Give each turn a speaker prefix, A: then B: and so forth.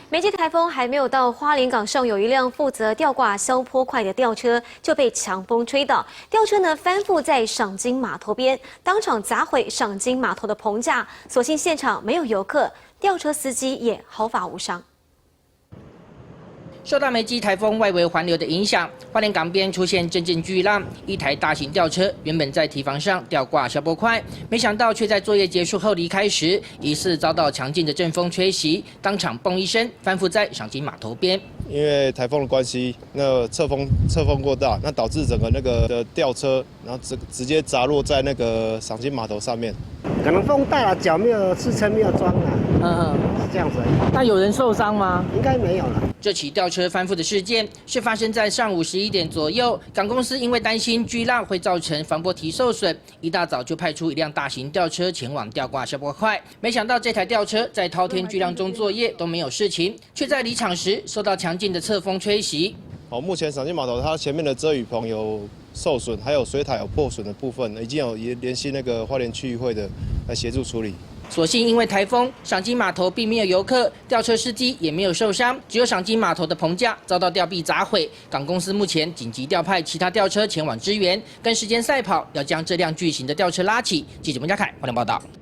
A: 梅季台风还没有到花莲港上，有一辆负责吊挂消波块的吊车就被强风吹倒，吊车呢翻覆在赏金码头边，当场砸毁赏金码头的棚架。所幸现场没有游客，吊车司机也毫发无伤。
B: 受到梅季台风外围环流的影响，花莲港边出现阵阵巨浪。一台大型吊车原本在堤防上吊挂消波块，没想到却在作业结束后离开时，疑似遭到强劲的阵风吹袭，当场嘣一声翻覆在赏金码头边。
C: 因为台风的关系，那侧风过大，那导致整个那个吊车，然后直接砸落在那个赏金码头上面。
D: 可能风大了，脚没有支撑，没有装啊。是这样子。
B: 那有人受伤吗？
D: 应该没有了。
B: 这起吊车翻覆的事件是发生在上午11点左右，港公司因为担心巨浪会造成防波堤受损，一大早就派出一辆大型吊车前往吊挂消波块。没想到这台吊车在滔天巨浪中作业都没有事情，却在离场时受到强劲的侧风吹袭。
C: 目前赏金码头它前面的遮雨棚有受损，还有水塔有破损的部分，已经有联系那个花莲区域会的来协助处理。
B: 所幸因为台风，赏金码头并没有游客，吊车司机也没有受伤，只有赏金码头的棚架遭到吊臂砸毁。港公司目前紧急调派其他吊车前往支援，跟时间赛跑，要将这辆巨型的吊车拉起。记者孟家凯，花莲报道。